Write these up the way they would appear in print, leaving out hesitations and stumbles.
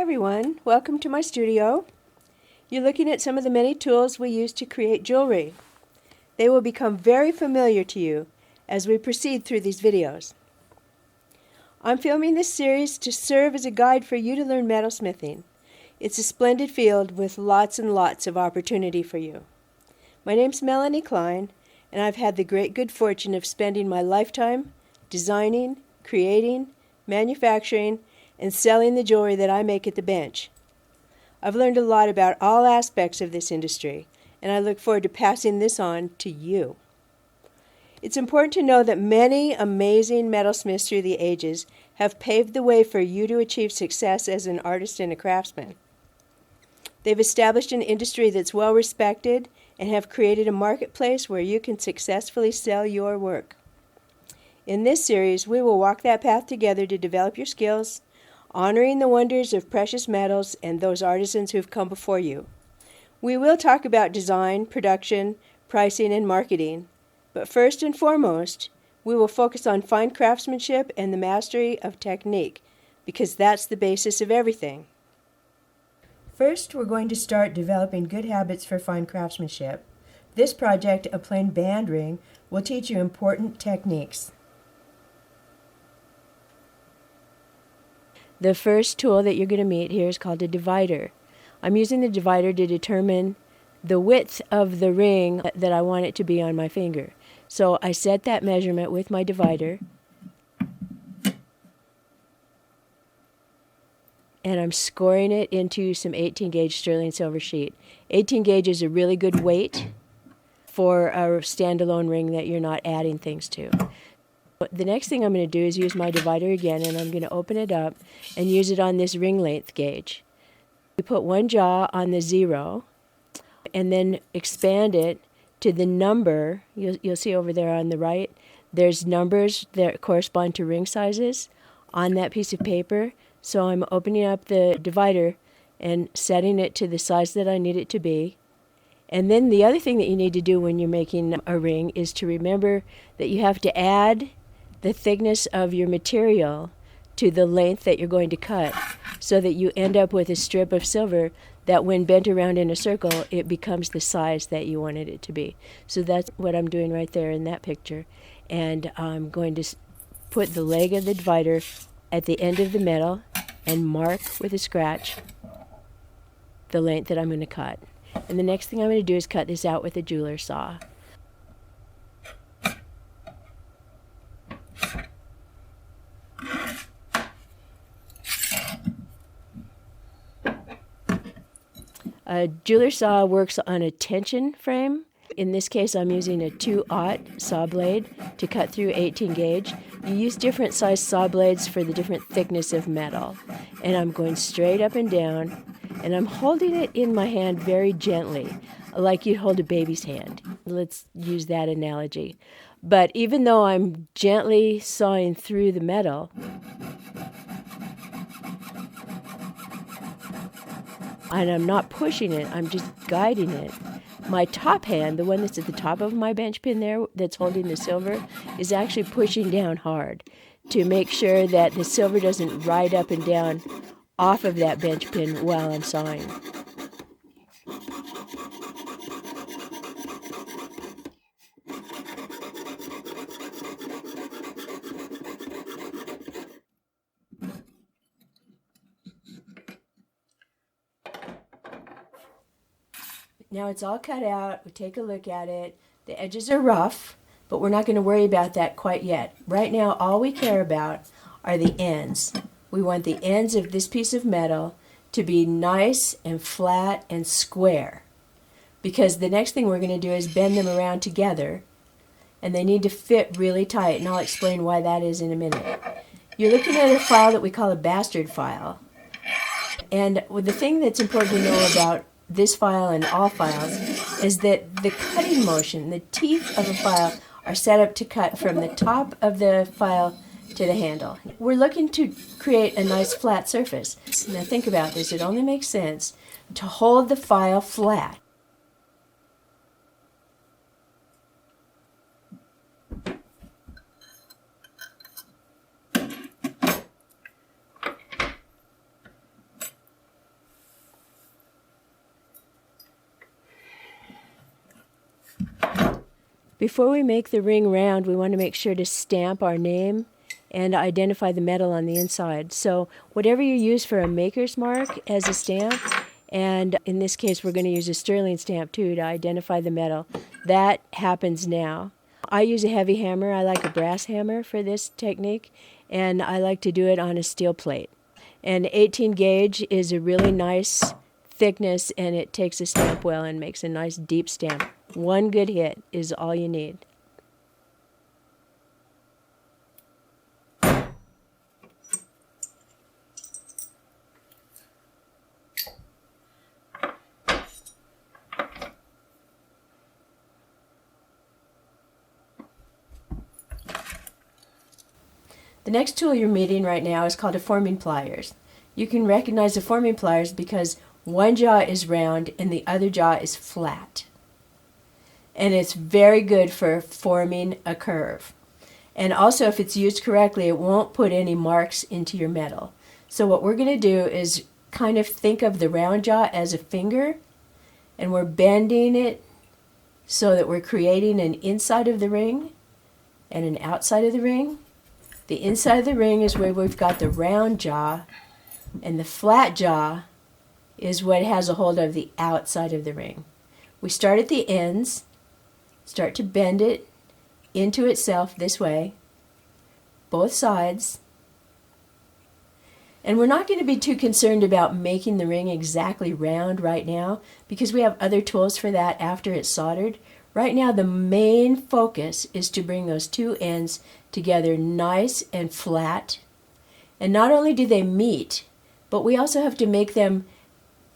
everyone, welcome to my studio. You're looking at some of the many tools we use to create jewelry. They will become very familiar to you as we proceed through these videos. I'm filming this series to serve as a guide for you to learn metalsmithing. It's a splendid field with lots and lots of opportunity for you. My name's Melanie Klein, and I've had the great good fortune of spending my lifetime designing, creating, manufacturing, and selling the jewelry that I make at the bench. I've learned a lot about all aspects of this industry, and I look forward to passing this on to you. It's important to know that many amazing metalsmiths through the ages have paved the way for you to achieve success as an artist and a craftsman. They've established an industry that's well respected and have created a marketplace where you can successfully sell your work. In this series, we will walk that path together to develop your skills, honoring the wonders of precious metals and those artisans who've come before you. We will talk about design, production, pricing, and marketing, but first and foremost, we will focus on fine craftsmanship and the mastery of technique, because that's the basis of everything. First, we're going to start developing good habits for fine craftsmanship. This project, a plain band ring, will teach you important techniques. The first tool that you're going to meet here is called a divider. I'm using the divider to determine the width of the ring that I want it to be on my finger. So I set that measurement with my divider, and I'm scoring it into some 18 gauge sterling silver sheet. 18 gauge is a really good weight for a standalone ring that you're not adding things to. The next thing I'm going to do is use my divider again, and I'm going to open it up and use it on this ring length gauge. We put one jaw on the 0 and then expand it to the number. You'll see over there on the right, there's numbers that correspond to ring sizes on that piece of paper. So I'm opening up the divider and setting it to the size that I need it to be. And then the other thing that you need to do when you're making a ring is to remember that you have to add the thickness of your material to the length that you're going to cut, so that you end up with a strip of silver that when bent around in a circle, it becomes the size that you wanted it to be. So that's what I'm doing right there in that picture. And I'm going to put the leg of the divider at the end of the metal and mark with a scratch the length that I'm going to cut. And the next thing I'm going to do is cut this out with a jeweler's saw. A jeweler's saw works on a tension frame. In this case, I'm using a 2/0 saw blade to cut through 18 gauge. You use different size saw blades for the different thickness of metal. And I'm going straight up and down, and I'm holding it in my hand very gently, like you'd hold a baby's hand. Let's use that analogy. But even though I'm gently sawing through the metal, and I'm not pushing it, I'm just guiding it, my top hand, the one that's at the top of my bench pin there that's holding the silver, is actually pushing down hard to make sure that the silver doesn't ride up and down off of that bench pin while I'm sawing. Now it's all cut out. We take a look at it. The edges are rough, but we're not going to worry about that quite yet. Right now, all we care about are the ends. We want the ends of this piece of metal to be nice and flat and square, because the next thing we're going to do is bend them around together, and they need to fit really tight, and I'll explain why that is in a minute. You're looking at a file that we call a bastard file, and the thing that's important to know about this file and all files is that the cutting motion, the teeth of a file, are set up to cut from the top of the file to the handle. We're looking to create a nice flat surface. Now think about this. It only makes sense to hold the file flat. Before we make the ring round, we want to make sure to stamp our name and identify the metal on the inside. So whatever you use for a maker's mark as a stamp, and in this case we're going to use a sterling stamp too to identify the metal, that happens now. I use a heavy hammer. I like a brass hammer for this technique, and I like to do it on a steel plate. And 18 gauge is a really nice thickness, and it takes a stamp well and makes a nice deep stamp. One good hit is all you need. The next tool you're meeting right now is called a forming pliers. You can recognize the forming pliers because one jaw is round and the other jaw is flat. And it's very good for forming a curve. And also, if it's used correctly, it won't put any marks into your metal. So what we're going to do is kind of think of the round jaw as a finger, and we're bending it so that we're creating an inside of the ring and an outside of the ring. The inside of the ring is where we've got the round jaw, and the flat jaw is what has a hold of the outside of the ring. We start at the ends, start to bend it into itself this way, both sides. And we're not going to be too concerned about making the ring exactly round right now because we have other tools for that after it's soldered. Right now the main focus is to bring those two ends together nice and flat. And not only do they meet, but we also have to make them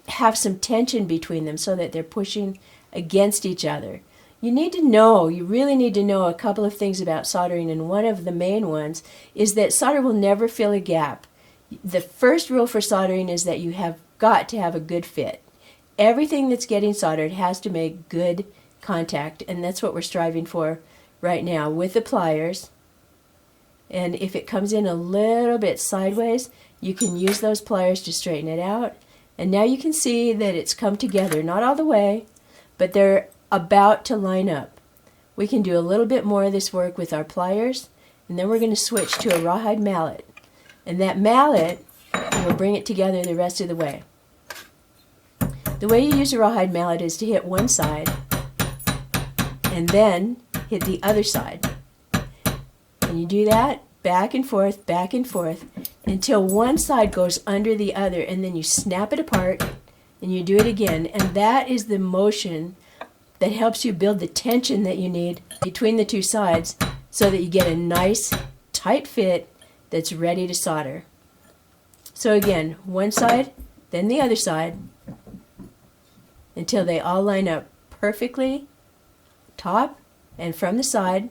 have some tension between them so that they're pushing against each other. You really need to know a couple of things about soldering, and one of the main ones is that solder will never fill a gap. The first rule for soldering is that you have got to have a good fit. Everything that's getting soldered has to make good contact, and that's what we're striving for right now with the pliers. And if it comes in a little bit sideways, you can use those pliers to straighten it out. And now you can see that it's come together, not all the way, but they're about to line up. We can do a little bit more of this work with our pliers, and then we're going to switch to a rawhide mallet. And that mallet will bring it together the rest of the way. The way you use a rawhide mallet is to hit one side and then hit the other side. And you do that back and forth, until one side goes under the other, and then you snap it apart and you do it again. And that is the motion that helps you build the tension that you need between the two sides so that you get a nice tight fit that's ready to solder. So again, one side, then the other side, until they all line up perfectly, top and from the side,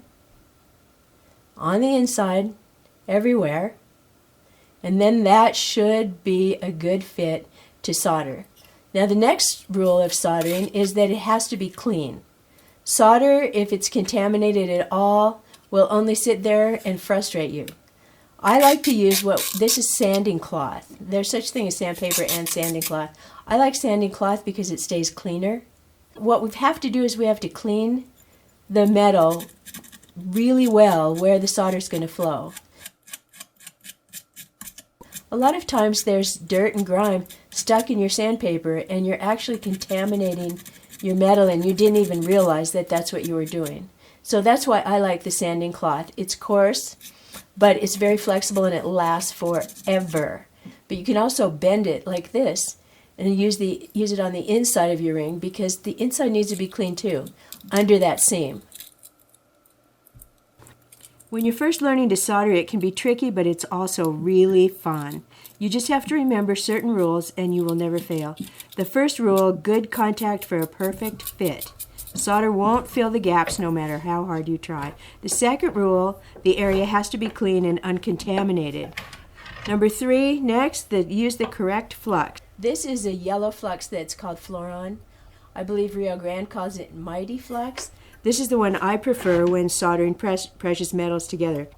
on the inside, everywhere. And then that should be a good fit to solder. Now the next rule of soldering is that it has to be clean. Solder, if it's contaminated at all, will only sit there and frustrate you. I like to use this is sanding cloth. There's such thing as sandpaper and sanding cloth. I like sanding cloth because it stays cleaner. What we have to do is we have to clean the metal really well where the solder is going to flow. A lot of times there's dirt and grime stuck in your sandpaper and you're actually contaminating your metal and you didn't even realize that that's what you were doing. So that's why I like the sanding cloth. It's coarse, but it's very flexible and it lasts forever. But you can also bend it like this and use it on the inside of your ring because the inside needs to be clean too, under that seam. When you're first learning to solder, it can be tricky, but it's also really fun. You just have to remember certain rules and you will never fail. The first rule, good contact for a perfect fit. Solder won't fill the gaps no matter how hard you try. The second rule, the area has to be clean and uncontaminated. Number 3, next, use the correct flux. This is a yellow flux that's called Floron. I believe Rio Grande calls it Mighty Flux. This is the one I prefer when soldering precious metals together.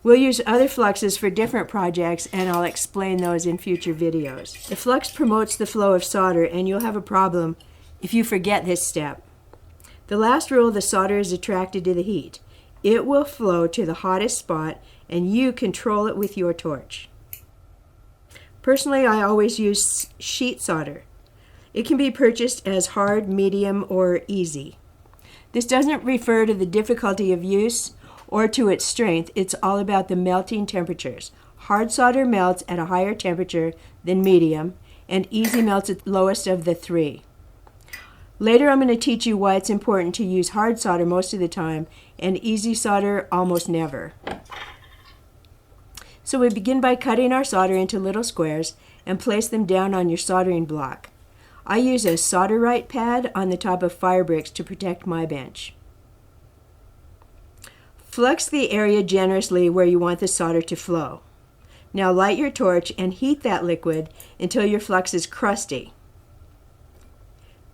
We'll use other fluxes for different projects, and I'll explain those in future videos. The flux promotes the flow of solder, and you'll have a problem if you forget this step. The last rule, the solder is attracted to the heat. It will flow to the hottest spot and you control it with your torch. Personally, I always use sheet solder. It can be purchased as hard, medium, or easy. This doesn't refer to the difficulty of use or to its strength. It's all about the melting temperatures. Hard solder melts at a higher temperature than medium, and easy melts at the lowest of the three. Later I'm going to teach you why it's important to use hard solder most of the time and easy solder almost never. So we begin by cutting our solder into little squares and place them down on your soldering block. I use a solderite pad on the top of fire bricks to protect my bench. Flux the area generously where you want the solder to flow. Now light your torch and heat that liquid until your flux is crusty.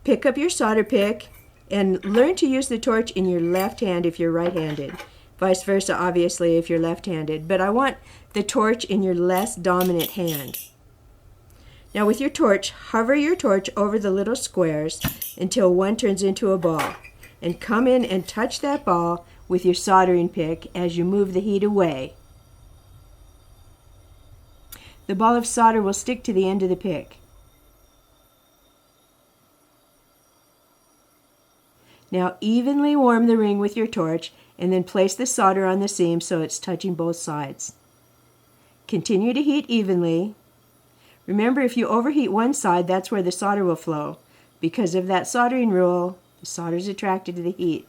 Pick up your solder pick and learn to use the torch in your left hand if you're right-handed. Vice versa, obviously, if you're left-handed. But I want the torch in your less dominant hand. Now with your torch, hover your torch over the little squares until one turns into a ball. And come in and touch that ball with your soldering pick as you move the heat away. The ball of solder will stick to the end of the pick. Now evenly warm the ring with your torch and then place the solder on the seam so it's touching both sides. Continue to heat evenly. Remember, if you overheat one side, that's where the solder will flow. Because of that soldering rule, the solder is attracted to the heat.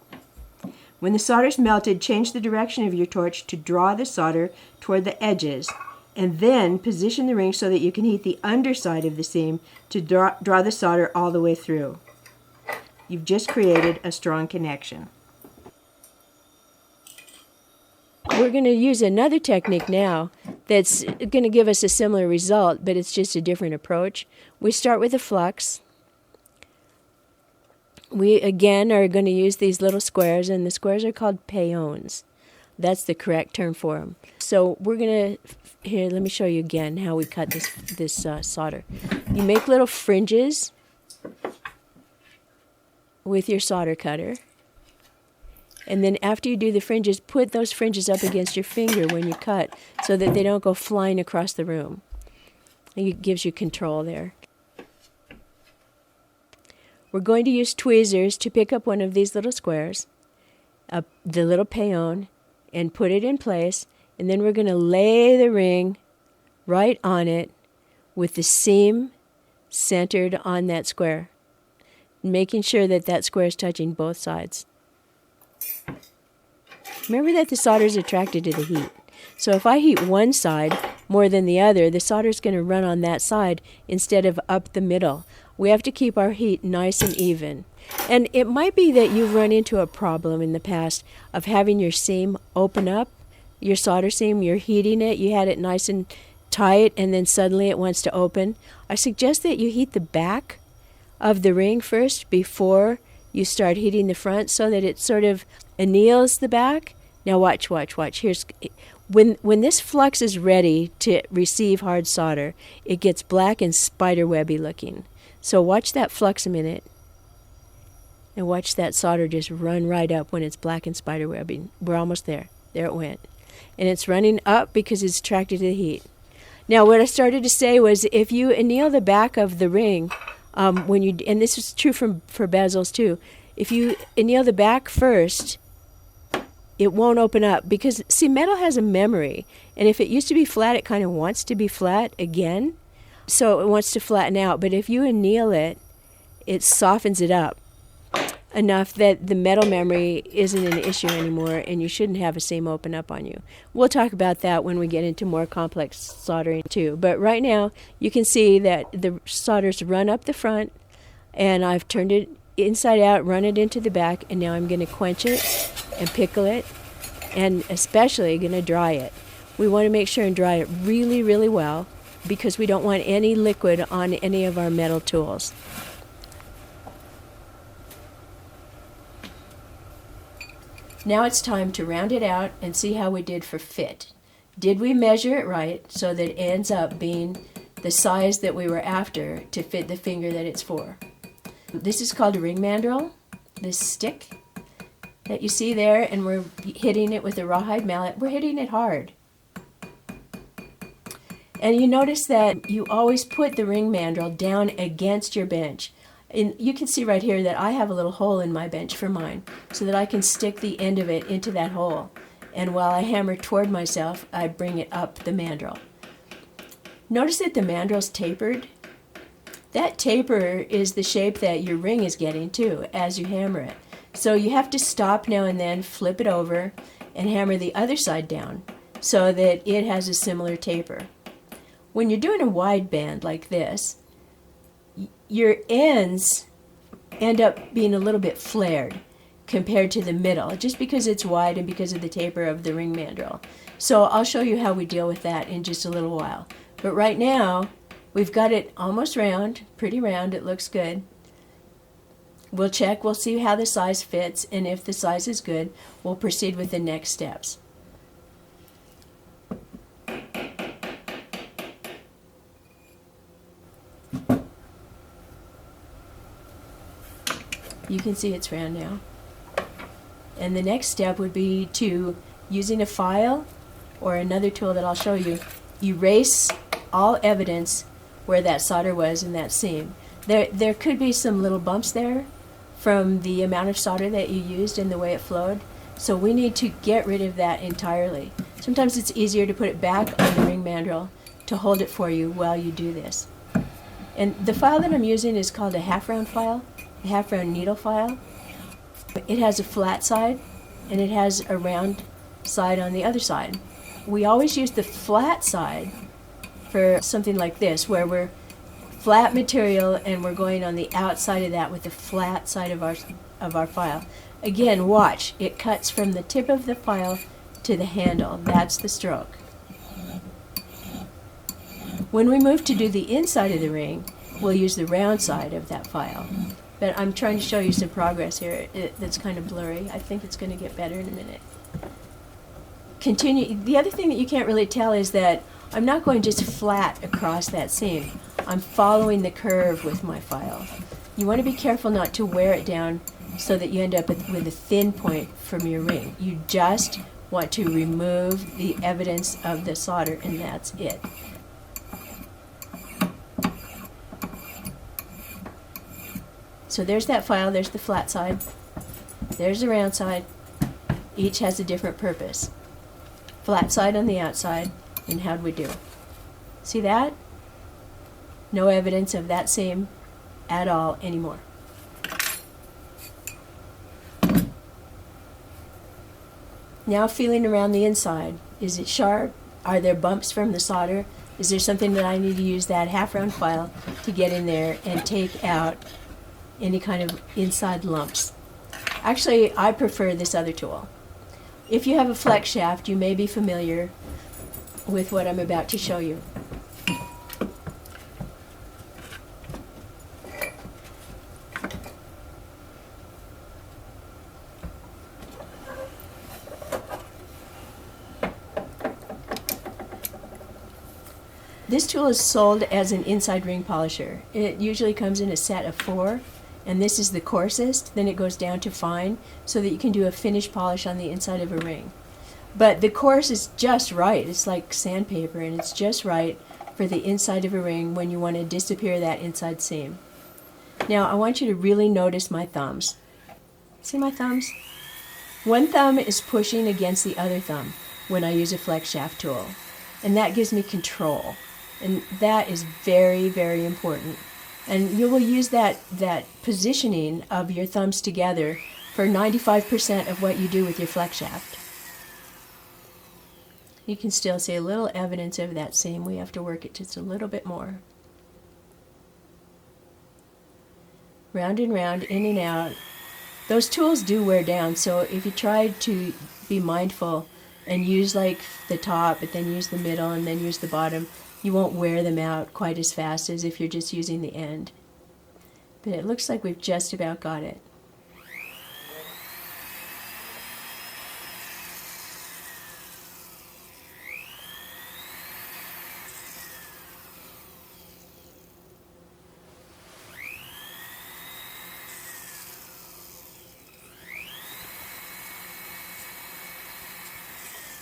When the solder is melted, change the direction of your torch to draw the solder toward the edges, and then position the ring so that you can heat the underside of the seam to draw the solder all the way through. You've just created a strong connection. We're going to use another technique now that's going to give us a similar result, but it's just a different approach. We start with a flux. We again are going to use these little squares, and the squares are called paillons. That's the correct term for them. So we're going to, here, let me show you again how we cut this solder. You make little fringes with your solder cutter. And then after you do the fringes, put those fringes up against your finger when you cut so that they don't go flying across the room. It gives you control there. We're going to use tweezers to pick up one of these little squares, the little paillon, and put it in place. And then we're going to lay the ring right on it with the seam centered on that square, making sure that that square is touching both sides. Remember that the solder is attracted to the heat. So if I heat one side more than the other, the solder is going to run on that side instead of up the middle. We have to keep our heat nice and even. And it might be that you've run into a problem in the past of having your seam open up, your solder seam, you're heating it, you had it nice and tight, and then suddenly it wants to open. I suggest that you heat the back of the ring first before you start heating the front so that it sort of anneals the back. Now watch. Here's when this flux is ready to receive hard solder, it gets black and spiderwebby looking. So watch that flux a minute, and watch that solder just run right up when it's black and spiderwebby. We're almost there. There it went. And it's running up because it's attracted to the heat. Now what I started to say was if you anneal the back of the ring, and this is true for bezels too, if you anneal the back first, it won't open up because, see, metal has a memory. And if it used to be flat, it kind of wants to be flat again. So it wants to flatten out. But if you anneal it, it softens it up enough that the metal memory isn't an issue anymore and you shouldn't have a seam open up on you. We'll talk about that when we get into more complex soldering too. But right now, you can see that the solder's run up the front and I've turned it inside out, run it into the back, and now I'm going to quench it and pickle it, and especially going to dry it. We want to make sure and dry it really, really well because we don't want any liquid on any of our metal tools. Now it's time to round it out and see how we did for fit. Did we measure it right so that it ends up being the size that we were after to fit the finger that it's for? This is called a ring mandrel, this stick. that you see there, and we're hitting it with a rawhide mallet. We're hitting it hard. And you notice that you always put the ring mandrel down against your bench. And you can see right here that I have a little hole in my bench for mine, so that I can stick the end of it into that hole. And while I hammer toward myself, I bring it up the mandrel. Notice that the mandrel's tapered. That taper is the shape that your ring is getting too as you hammer it. So you have to stop now and then, flip it over, and hammer the other side down so that it has a similar taper. When you're doing a wide band like this, your ends end up being a little bit flared compared to the middle, just because it's wide and because of the taper of the ring mandrel. So I'll show you how we deal with that in just a little while. But right now, we've got it almost round, pretty round, it looks good. We'll check, we'll see how the size fits, and if the size is good, we'll proceed with the next steps. You can see it's round now. And the next step would be to, using a file or another tool that I'll show you, erase all evidence where that solder was in that seam. There could be some little bumps there from the amount of solder that you used and the way it flowed. So we need to get rid of that entirely. Sometimes it's easier to put it back on the ring mandrel to hold it for you while you do this. And the file that I'm using is called a half-round file, a half-round needle file. It has a flat side and it has a round side on the other side. We always use the flat side for something like this, where we're flat material and we're going on the outside of that with the flat side of our file. Again, watch, it cuts from the tip of the file to the handle. That's the stroke. When we move to do the inside of the ring, we'll use the round side of that file. But I'm trying to show you some progress here that's kind of blurry. I think it's going to get better in a minute. Continue. The other thing that you can't really tell is that I'm not going just flat across that seam. I'm following the curve with my file. You want to be careful not to wear it down so that you end up with a thin point from your ring. You just want to remove the evidence of the solder, and that's it. So there's that file, there's the flat side, there's the round side. Each has a different purpose. Flat side on the outside, and how'd we do? See that? No evidence of that seam at all anymore. Now feeling around the inside. Is it sharp? Are there bumps from the solder? Is there something that I need to use that half-round file to get in there and take out any kind of inside lumps? Actually, I prefer this other tool. If you have a flex shaft, you may be familiar with what I'm about to show you. This tool is sold as an inside ring polisher. It usually comes in a set of 4, and this is the coarsest. Then it goes down to fine so that you can do a finish polish on the inside of a ring. But the coarse is just right. It's like sandpaper, and it's just right for the inside of a ring when you want to disappear that inside seam. Now I want you to really notice my thumbs. See my thumbs? One thumb is pushing against the other thumb when I use a flex shaft tool, and that gives me control. And that is very, very important. And you will use that positioning of your thumbs together for 95% of what you do with your flex shaft. You can still see a little evidence of that seam. We have to work it just a little bit more. Round and round, in and out. Those tools do wear down, so if you try to be mindful and use like the top, but then use the middle and then use the bottom, you won't wear them out quite as fast as if you're just using the end. But it looks like we've just about got it.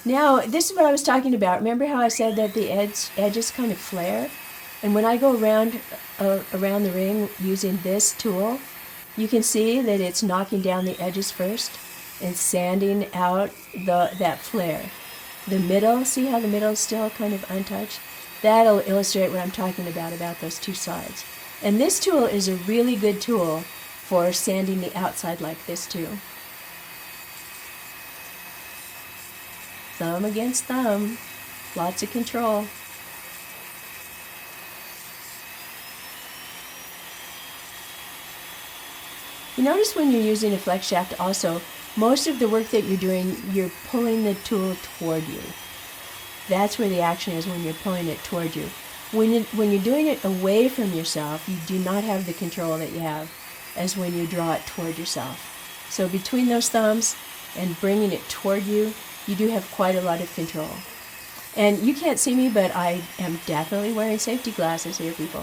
Now, this is what I was talking about. Remember how I said that the edges kind of flare? And when I go around the ring using this tool, you can see that it's knocking down the edges first and sanding out that flare. The middle, see how the middle is still kind of untouched? That'll illustrate what I'm talking about those two sides. And this tool is a really good tool for sanding the outside like this too. Thumb against thumb, lots of control. You notice when you're using a flex shaft also, most of the work that you're doing, you're pulling the tool toward you. That's where the action is, when you're pulling it toward you. When you're doing it away from yourself, you do not have the control that you have as when you draw it toward yourself. So between those thumbs and bringing it toward you, you do have quite a lot of control. And you can't see me, but I am definitely wearing safety glasses here, people.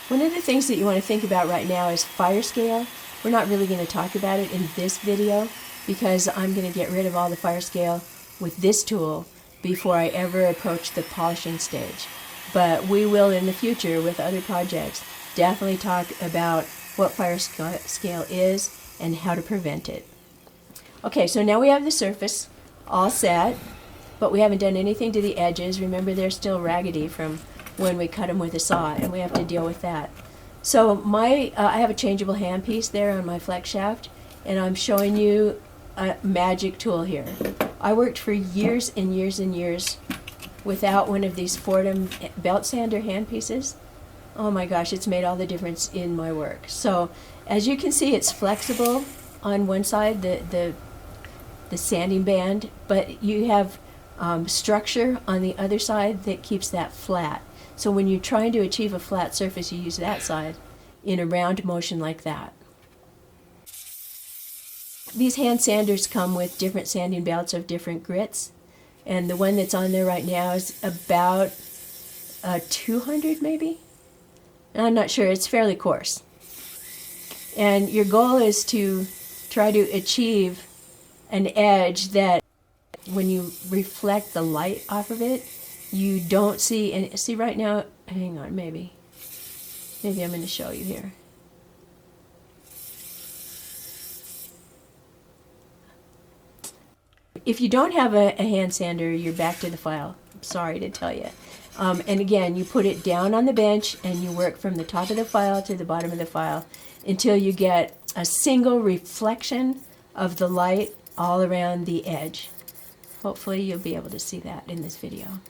One of the things that you want to think about right now is fire scale. We're not really going to talk about it in this video because I'm going to get rid of all the fire scale with this tool before I ever approach the polishing stage. But we will in the future with other projects definitely talk about what fire scale is and how to prevent it. Okay, so now we have the surface all set, but we haven't done anything to the edges. Remember, they're still raggedy from when we cut them with a saw, and we have to deal with that. So I have a changeable handpiece there on my flex shaft, and I'm showing you a magic tool here. I worked for years and years and years without one of these Fordham belt sander handpieces. Oh my gosh, it's made all the difference in my work. So as you can see, it's flexible on one side, the sanding band, but you have structure on the other side that keeps that flat. So when you're trying to achieve a flat surface, you use that side in a round motion like that. These hand sanders come with different sanding belts of different grits, and the one that's on there right now is about 200 maybe? I'm not sure, it's fairly coarse. And your goal is to try to achieve an edge that when you reflect the light off of it, you don't see, and see right now, hang on, maybe I'm going to show you here. If you don't have a hand sander, you're back to the file. I'm sorry to tell you. And again, you put it down on the bench and you work from the top of the file to the bottom of the file until you get a single reflection of the light all around the edge. Hopefully you'll be able to see that in this video.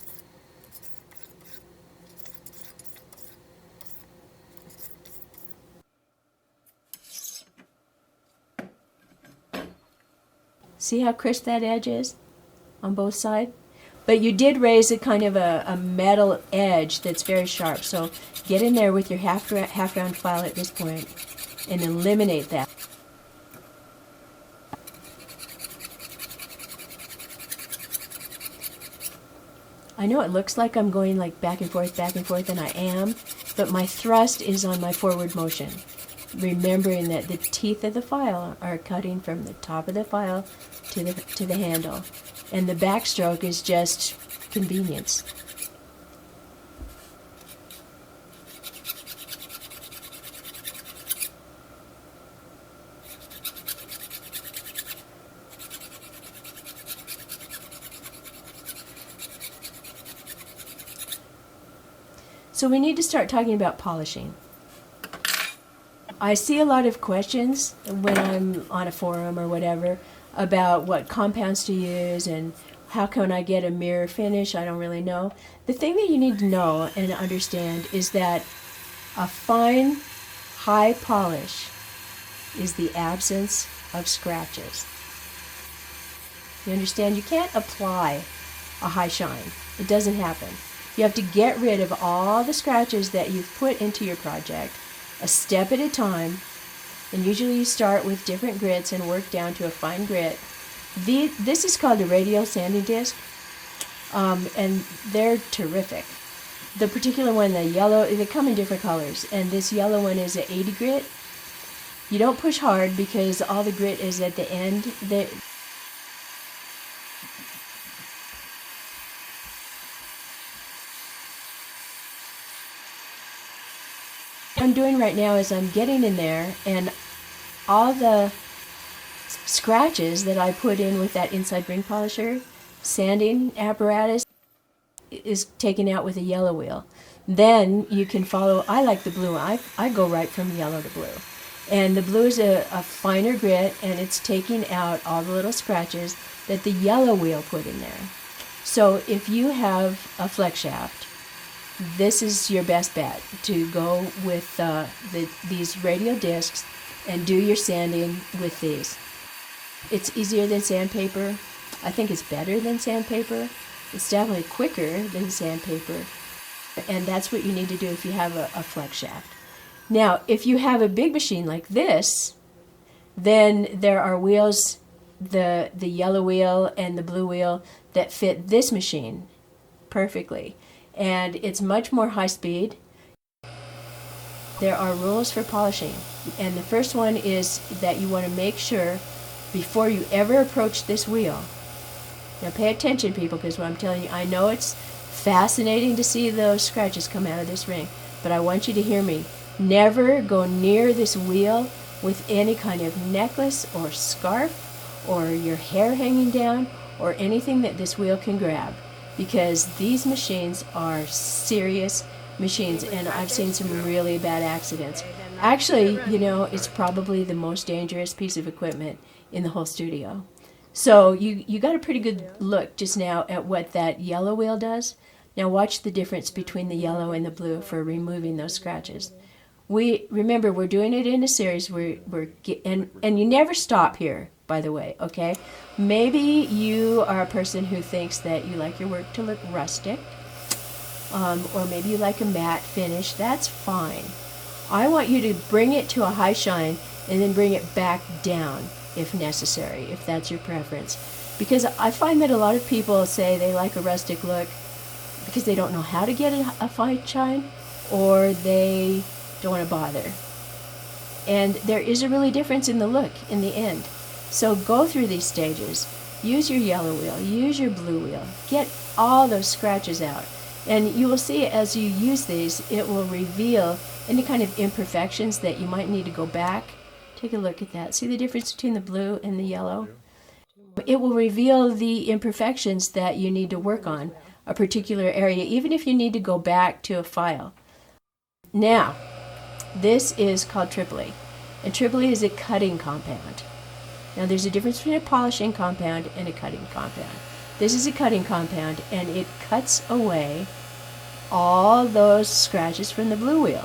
See how crisp that edge is on both sides? But you did raise a kind of a metal edge that's very sharp. So get in there with your half round file at this point and eliminate that. I know it looks like I'm going like back and forth, and I am, but my thrust is on my forward motion. Remembering that the teeth of the file are cutting from the top of the file to the handle, and the backstroke is just convenience. So we need to start talking about polishing. I see a lot of questions when I'm on a forum or whatever about what compounds to use and how can I get a mirror finish. I don't really know. The thing that you need to know and understand is that a fine, high polish is the absence of scratches. You understand? You can't apply a high shine. It doesn't happen. You have to get rid of all the scratches that you've put into your project, a step at a time, and usually you start with different grits and work down to a fine grit. This is called a Radial sanding disc, and they're terrific. The particular one, the yellow, they come in different colors, and this yellow one is an 80 grit, You don't push hard because all the grit is at the end. What I'm doing right now is I'm getting in there, and all the scratches that I put in with that inside ring polisher sanding apparatus is taken out with a yellow wheel. Then you can follow. I like the blue. I go right from yellow to blue. And the blue is a finer grit, and it's taking out all the little scratches that the yellow wheel put in there. So if you have a flex shaft, this is your best bet to go with these radial discs and do your sanding with these. It's easier than sandpaper. I think it's better than sandpaper. It's definitely quicker than sandpaper. And that's what you need to do if you have a flex shaft. Now, if you have a big machine like this, then there are wheels, the yellow wheel and the blue wheel, that fit this machine perfectly. And it's much more high speed. There are rules for polishing. And the first one is that you want to make sure before you ever approach this wheel. Now pay attention, people, because what I'm telling you, I know it's fascinating to see those scratches come out of this ring, but I want you to hear me. Never go near this wheel with any kind of necklace or scarf or your hair hanging down or anything that this wheel can grab, because these machines are serious machines, and I've seen some really bad accidents. Actually, you know, it's probably the most dangerous piece of equipment in the whole studio. So you got a pretty good look just now at what that yellow wheel does. Now watch the difference between the yellow and the blue for removing those scratches. Remember, we're doing it in a series. And you never stop here, by the way, okay? Maybe you are a person who thinks that you like your work to look rustic, or maybe you like a matte finish. That's fine. I want you to bring it to a high shine and then bring it back down if necessary, if that's your preference. Because I find that a lot of people say they like a rustic look because they don't know how to get a fine shine, or they don't want to bother. And there is a really difference in the look in the end. So go through these stages. Use your yellow wheel, use your blue wheel, get all those scratches out. And you will see as you use these, it will reveal any kind of imperfections that you might need to go back. Take a look at that. See the difference between the blue and the yellow? It will reveal the imperfections that you need to work on a particular area, even if you need to go back to a file. Now, this is called Tripoli, and Tripoli is a cutting compound. Now, there's a difference between a polishing compound and a cutting compound. This is a cutting compound, and it cuts away all those scratches from the blue wheel.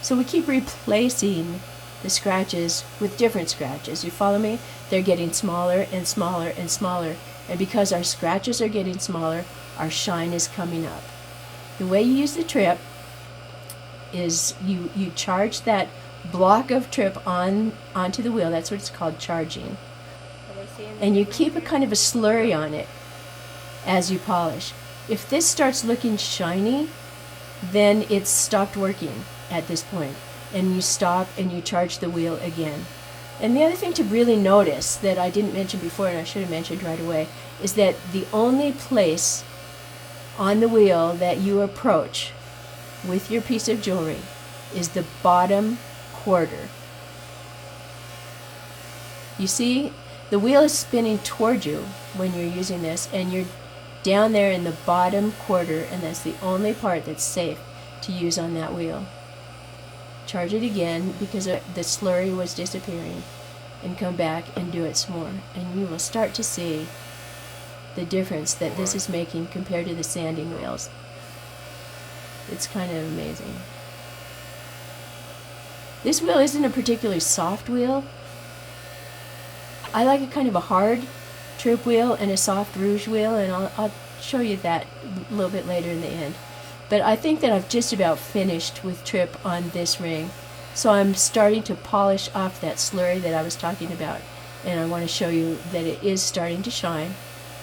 So we keep replacing the scratches with different scratches. You follow me? They're getting smaller and smaller and smaller. And because our scratches are getting smaller, our shine is coming up. The way you use the trip is you charge that block of trip onto the wheel. That's what it's called, charging. And you keep a kind of a slurry on it as you polish. If this starts looking shiny, then it's stopped working at this point. And you stop and you charge the wheel again. And the other thing to really notice that I didn't mention before, and I should have mentioned right away, is that the only place on the wheel that you approach with your piece of jewelry is the bottom quarter. You see, the wheel is spinning toward you when you're using this, and you're down there in the bottom quarter, and that's the only part that's safe to use on that wheel. Charge it again because the slurry was disappearing, and come back and do it some more, and you will start to see the difference that this is making compared to the sanding wheels. It's kind of amazing. This wheel isn't a particularly soft wheel. I like a kind of a hard trip wheel and a soft rouge wheel, and I'll show you that a little bit later in the end. But I think that I've just about finished with trip on this ring. So I'm starting to polish off that slurry that I was talking about. And I want to show you that it is starting to shine.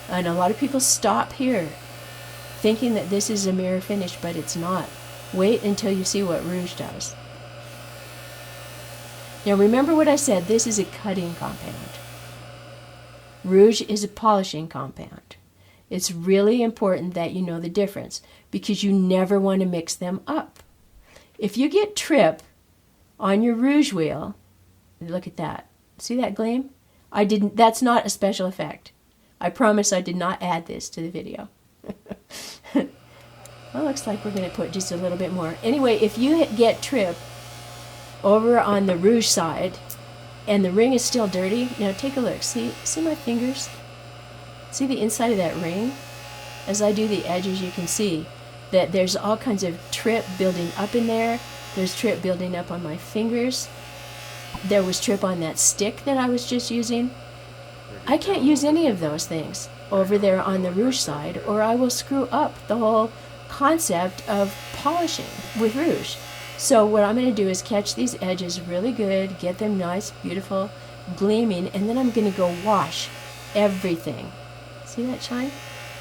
And a lot of people stop here thinking that this is a mirror finish, but it's not. Wait until you see what rouge does. Now remember what I said, this is a cutting compound. Rouge is a polishing compound. It's really important that you know the difference because you never want to mix them up. If you get trip on your rouge wheel, look at that. See that gleam? That's not a special effect. I promise I did not add this to the video. Well, looks like we're going to put just a little bit more. Anyway, if you get trip over on the rouge side and the ring is still dirty, now take a look. See my fingers? See the inside of that ring? As I do the edges, you can see that there's all kinds of trip building up in there. There's trip building up on my fingers. There was trip on that stick that I was just using. I can't use any of those things over there on the rouge side, or I will screw up the whole concept of polishing with rouge. So what I'm going to do is catch these edges really good, get them nice, beautiful, gleaming, and then I'm going to go wash everything. See that shine?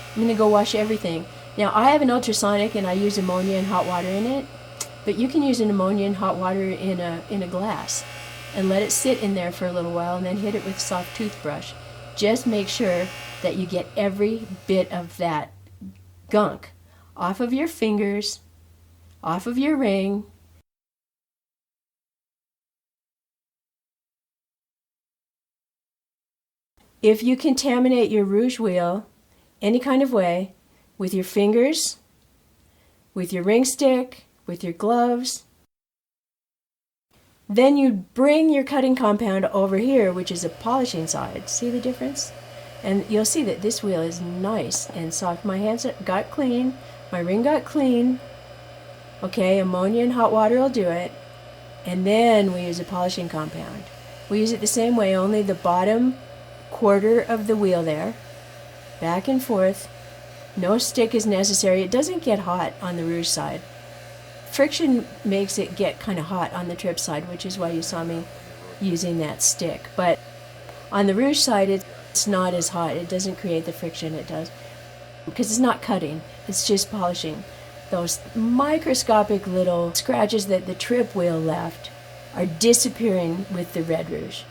I'm going to go wash everything. Now I have an ultrasonic and I use ammonia and hot water in it, but you can use an ammonia and hot water in a glass and let it sit in there for a little while and then hit it with a soft toothbrush. Just make sure that you get every bit of that gunk off of your fingers, off of your ring. If you contaminate your rouge wheel any kind of way, with your fingers, with your ring stick, with your gloves, then you bring your cutting compound over here, which is a polishing side. See the difference? And you'll see that this wheel is nice and soft. My hands got clean, my ring got clean. Okay, ammonia and hot water will do it. And then we use a polishing compound. We use it the same way, only the bottom quarter of the wheel there, back and forth. No stick is necessary. It doesn't get hot on the rouge side. Friction makes it get kind of hot on the trip side, which is why you saw me using that stick. But on the rouge side, it's not as hot. It doesn't create the friction it does because it's not cutting. It's just polishing. Those microscopic little scratches that the trip wheel left are disappearing with the red rouge.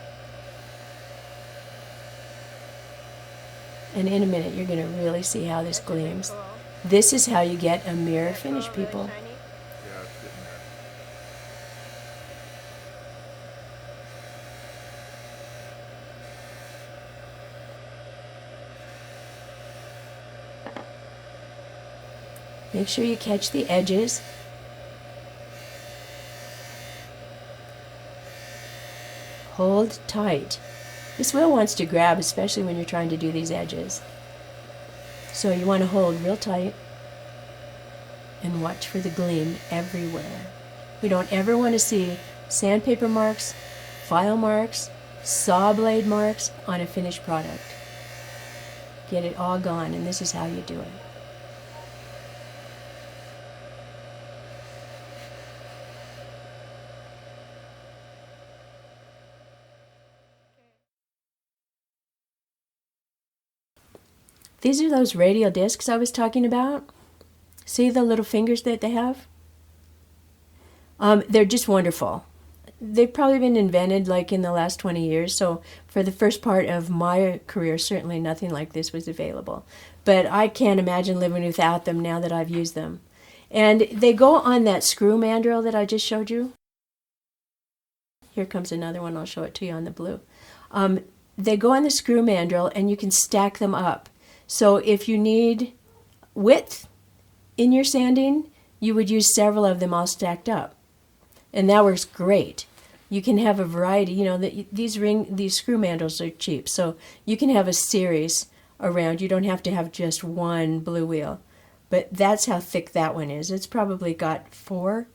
And in a minute, you're going to really see how this gleams. This is how you get a mirror finish, people. Make sure you catch the edges. Hold tight. This wheel wants to grab, especially when you're trying to do these edges. So you want to hold real tight and watch for the gleam everywhere. We don't ever want to see sandpaper marks, file marks, saw blade marks on a finished product. Get it all gone, and this is how you do it. These are those radial discs I was talking about. See the little fingers that they have? They're just wonderful. They've probably been invented like in the last 20 years, so for the first part of my career, certainly nothing like this was available. But I can't imagine living without them now that I've used them. And they go on that screw mandrel that I just showed you. Here comes another one. I'll show it to you on the blue. They go on the screw mandrel, and you can stack them up. So if you need width in your sanding, you would use several of them all stacked up. And that works great. You can have a variety. You know, these screw mandrels are cheap, so you can have a series around. You don't have to have just one blue wheel. But that's how thick that one is. It's probably got 4.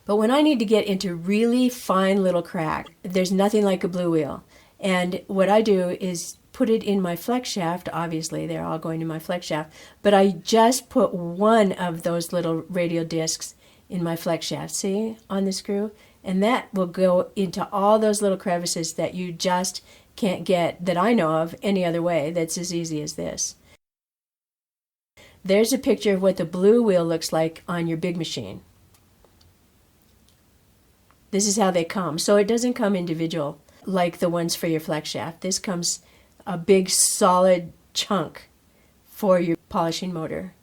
But when I need to get into really fine little crack, there's nothing like a blue wheel. And what I do is put it in my flex shaft. Obviously, they're all going to my flex shaft. But I just put one of those little radial discs in my flex shaft, see, on the screw? And that will go into all those little crevices that you just can't get, that I know of, any other way that's as easy as this. There's a picture of what the blue wheel looks like on your big machine. This is how they come. So it doesn't come individual like the ones for your flex shaft. This comes a big solid chunk for your polishing motor.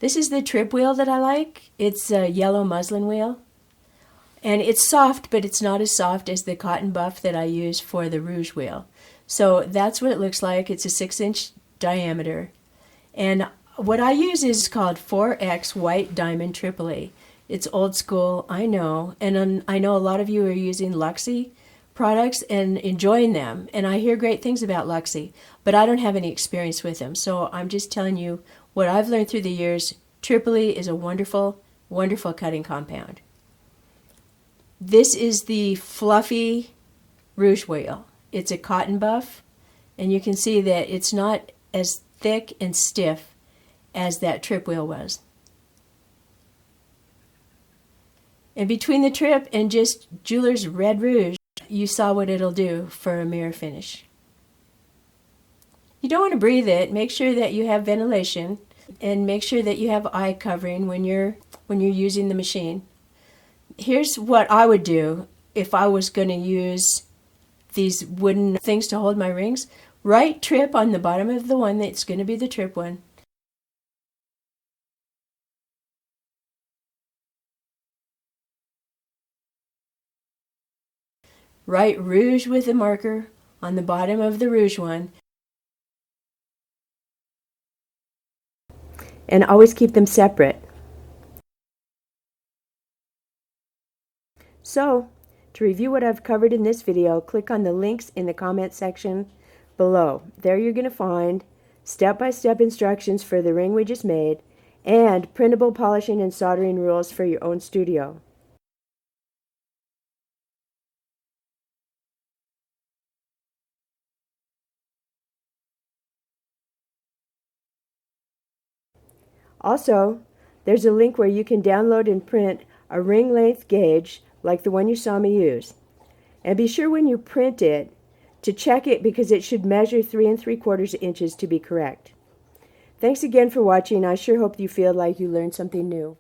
This is the trip wheel that I like. It's a yellow muslin wheel. And it's soft, but it's not as soft as the cotton buff that I use for the rouge wheel. So that's what it looks like. It's a 6-inch diameter. And what I use is called 4X White Diamond Tripoli. It's old school, I know. And I know a lot of you are using Luxie products and enjoying them. And I hear great things about Luxie, but I don't have any experience with them. So I'm just telling you what I've learned through the years. Tripoli is a wonderful, wonderful cutting compound. This is the fluffy rouge wheel. It's a cotton buff, and you can see that it's not as thick and stiff as that trip wheel was. And between the trip and just Jeweler's Red Rouge, you saw what it'll do for a mirror finish. You don't want to breathe it. Make sure that you have ventilation, and make sure that you have eye covering when you're using the machine. Here's what I would do if I was going to use these wooden things to hold my rings. Write trip on the bottom of the one that's going to be the trip one. Write rouge with a marker on the bottom of the rouge one. And always keep them separate. So, to review what I've covered in this video, click on the links in the comment section below. There you're going to find step-by-step instructions for the ring we just made and printable polishing and soldering rules for your own studio. Also, there's a link where you can download and print a ring length gauge like the one you saw me use. And be sure when you print it to check it, because it should measure 3 3/4 inches to be correct. Thanks again for watching. I sure hope you feel like you learned something new.